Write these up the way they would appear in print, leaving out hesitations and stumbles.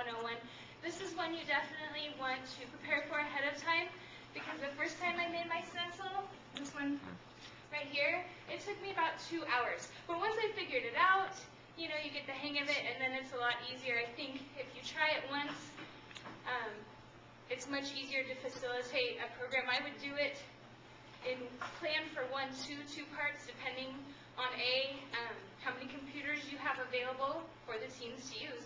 101. This is one you definitely want to prepare for ahead of time, because the first time I made my stencil, this one right here, it took me about 2 hours. But once I figured it out, you know, you get the hang of it, and then it's a lot easier. I think if you try it once, it's much easier to facilitate a program. I would do it in plan for 1, 2 parts, depending on how many computers you have available for the teams to use,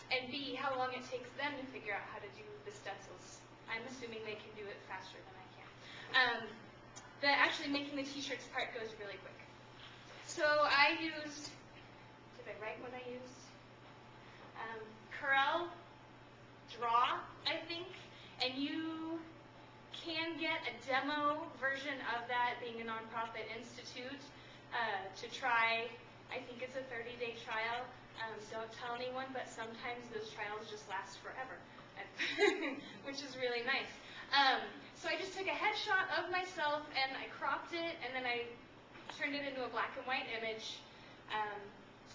and B, how long it takes them to figure out how to do the stencils. I'm assuming they can do it faster than I can. But actually making the t-shirts part goes really quick. So I used, did I write what I used? Corel Draw, I think, and you can get a demo version of that, being a nonprofit institute, to try. I think it's a 30-day trial. Don't tell anyone, but sometimes those trials just last forever, which is really nice. So I just took a headshot of myself and I cropped it, and then I turned it into a black and white image.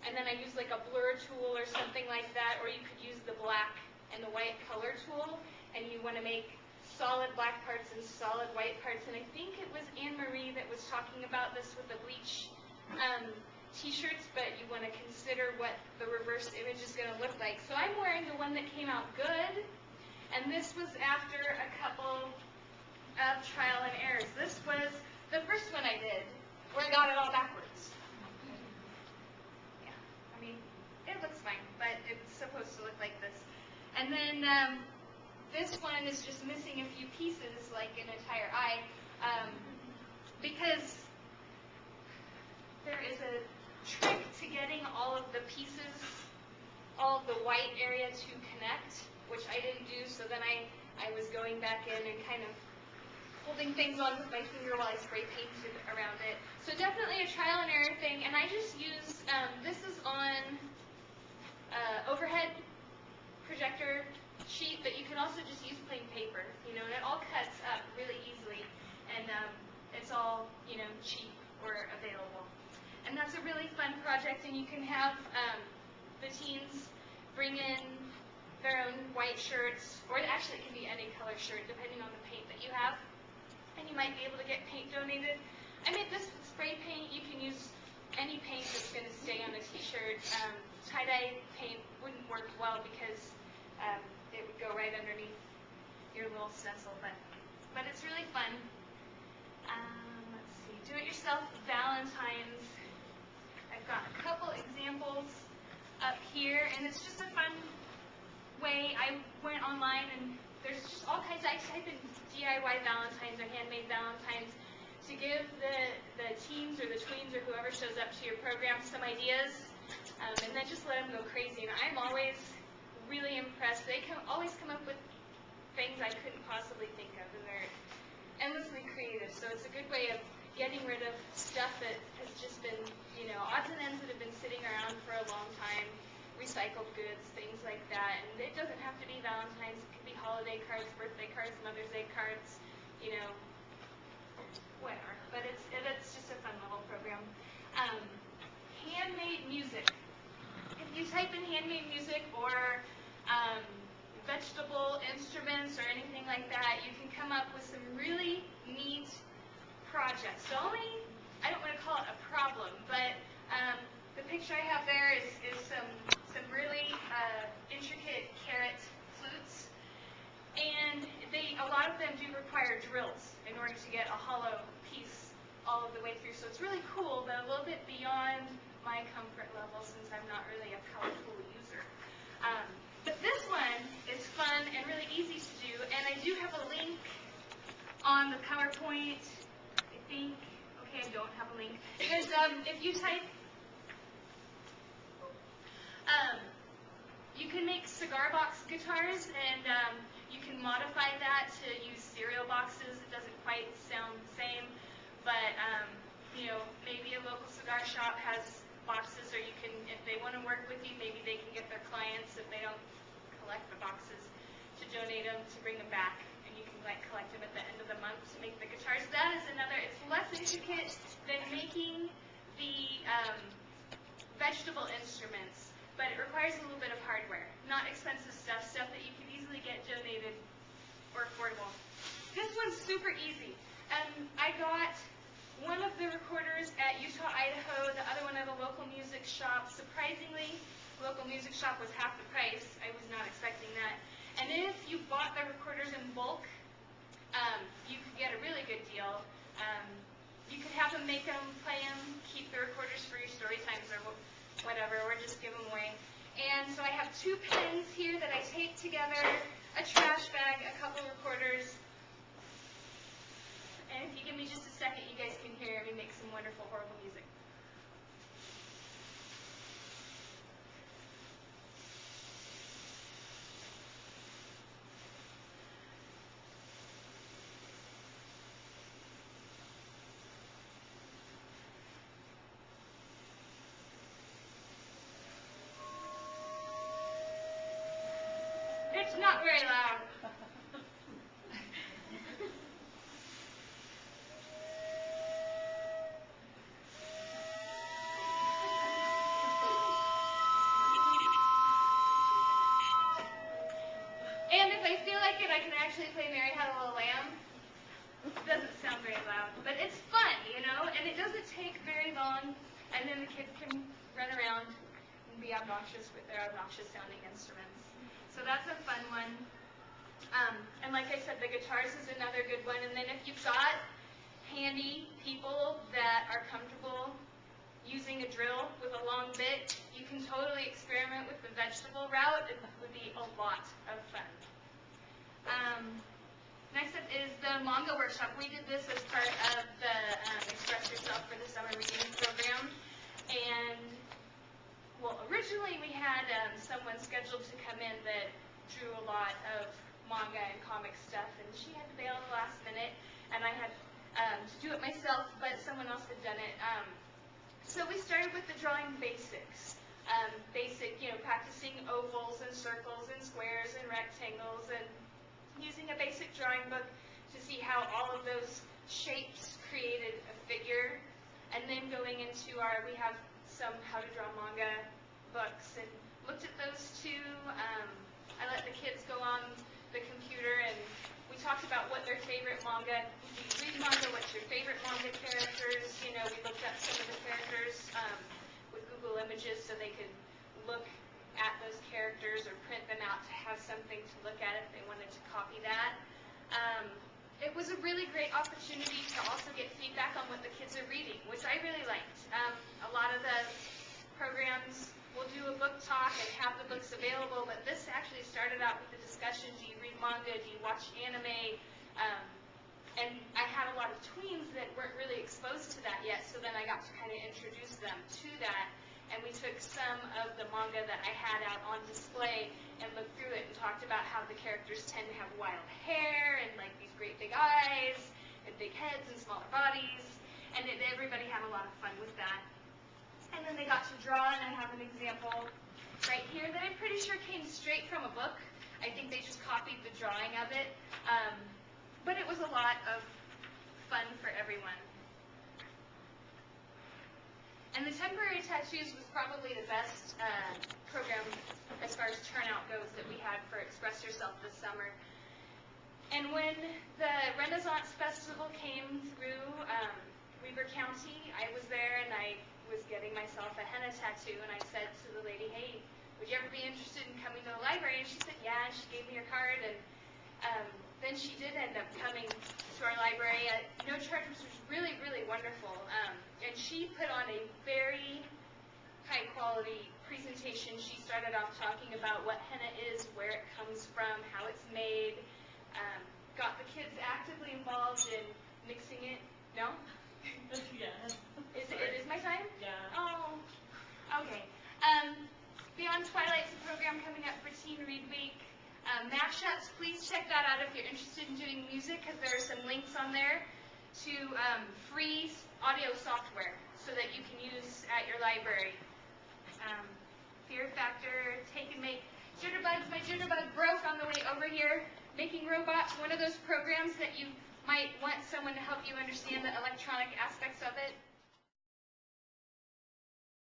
And then I used like a blur tool or something like that, or you could use the black and the white color tool, and you want to make solid black parts and solid white parts. And I think it was Anne-Marie that was talking about this with the bleach t-shirts, but you want to consider what the reverse image is going to look like. So I'm wearing the one that came out good, and this was after a couple of trial and errors. This was the first one I did, where I got it all backwards. Yeah, I mean, it looks fine, but it's supposed to look like this. And then this one is just missing a few pieces, like an entire eye, because there is a trick to getting all of the pieces, all of the white area to connect, which I didn't do, so then I was going back in and kind of holding things on with my finger while I spray painted around it. So definitely a trial and error thing, and I just used, this is on overhead projector sheet, but you can also just use plain paper, you know, and it all cuts up really easily, and it's all, you know, cheap or available. And that's a really fun project, and you can have the teens bring in their own white shirts, or actually it can be any color shirt depending on the paint that you have, and you might be able to get paint donated. I made this with spray paint. You can use any paint that's going to stay on a t-shirt. Tie-dye paint wouldn't work well because it would go right underneath your little stencil, but it's really fun. Let's see, do-it-yourself Valentine's. I've got a couple examples up here, and it's just a fun way. I went online, and there's just all kinds. I type in DIY Valentines or handmade Valentines to give the teens or the tweens or whoever shows up to your program some ideas, and then just let them go crazy. And I'm always really impressed. They always come up with things I couldn't possibly think of, and they're endlessly creative. So it's a good way of getting rid of stuff that has just been, you know, odds and ends that have been sitting around for a long time, recycled goods, things like that. And it doesn't have to be Valentine's. It could be holiday cards, birthday cards, Mother's Day cards, you know, whatever. But it's just a fun little program. Handmade music. If you type in handmade music or vegetable instruments or anything like that, you can come up with some really neat projects. So I don't want to call it a problem, but the picture I have there is some really intricate carrot flutes, and a lot of them do require drills in order to get a hollow piece all of the way through. So it's really cool, but a little bit beyond my comfort level since I'm not really a power tool user. But this one is fun and really easy to do, and I do have a link on the PowerPoint. I think, okay, I don't have a link. There's, if you type, you can make cigar box guitars, and you can modify that to use cereal boxes. It doesn't quite sound the same, but you know, maybe a local cigar shop has boxes, or you can, if they want to work with you, maybe they can get their clients, if they don't collect the boxes, to donate them, to bring them back, and you can like collect them at the end of the month to make the guitars. That is another, it's less intricate than making the vegetable instruments. but it requires a little bit of hardware. Not expensive stuff, stuff that you can easily get donated or affordable. This one's super easy. I got one of the recorders at Utah, Idaho, the other one at a local music shop. Surprisingly, the local music shop was half the price. I was not expecting that. And if you bought the recorders in bulk, you could get a really good deal. You could have them make them, play them, keep the recorders for your story times or whatever, or just give them away. And so I have 2 pens here that I taped together, a trash bag, a couple recorders. And if you give me just a second, you guys can hear me make some wonderful, horrible music. It's not very loud. And if I feel like it, I can actually play Mary Had a Little Lamb. It doesn't sound very loud, but it's fun, you know, and it doesn't take very long, and then the kids can run around and be obnoxious with their obnoxious sounding instruments. So that's a fun one. And like I said, the guitars is another good one, and then if you've got handy people that are comfortable using a drill with a long bit, you can totally experiment with the vegetable route. It would be a lot of fun. Next up is the manga workshop. We did this as part of the Express Yourself for the Summer Reading Program. And, well, originally we had someone scheduled to come in that drew a lot of manga and comic stuff, and she had to bail at the last minute, and I had to do it myself, but someone else had done it. So we started with the drawing basics. Basic, practicing ovals and circles and squares and rectangles, and using a basic drawing book to see how all of those shapes created a figure. And then going into we have some how to draw manga books, and looked at those two. I let the kids go on the computer, and we talked about what their favorite manga. Do you read manga? What's your favorite manga characters? We looked at some of the characters with Google Images so they could look at those characters or print them out to have something to look at if they wanted to copy that. It was a really great opportunity to also get feedback on what the kids are reading, which I really liked. A lot of the programs will do a book talk and have the books available, but this actually started out with a discussion. Do you read manga? Do you watch anime? And I had a lot of tweens that weren't really exposed to that yet, so then I got to kind of introduce them to that. And we took some of the manga that I had out on display and looked through it and talked about how the characters tend to have wild hair and like these great big eyes and big heads and smaller bodies. And everybody had a lot of fun with that. And then they got to draw, and I have an example right here that I'm pretty sure came straight from a book. I think they just copied the drawing of it. But it was a lot of fun for everyone. And the temporary tattoos was probably the best program as far as turnout goes that we had for Express Yourself this summer. And when the Renaissance Festival came through Weber County, I was there and I was getting myself a henna tattoo, and I said to the lady, hey, would you ever be interested in coming to the library? And she said, yeah, and she gave me her card, and then she did end up coming to our library at no charge, which was really, really wonderful. And she put on a very high-quality presentation. She started off talking about what henna is, where it comes from, how it's made, got the kids actively involved in mixing it. No? Yeah. It is my time? Yeah. Oh, okay. Beyond Twilight's a program coming up for Teen Read Week. Mashups, please check that out if you're interested in doing music, because there are some links on there to free audio software so that you can use at your library. Fear Factor, Take and Make. Jitterbugs, my jitterbug broke on the way over here. Making Robots, one of those programs that you might want someone to help you understand the electronic aspects of it.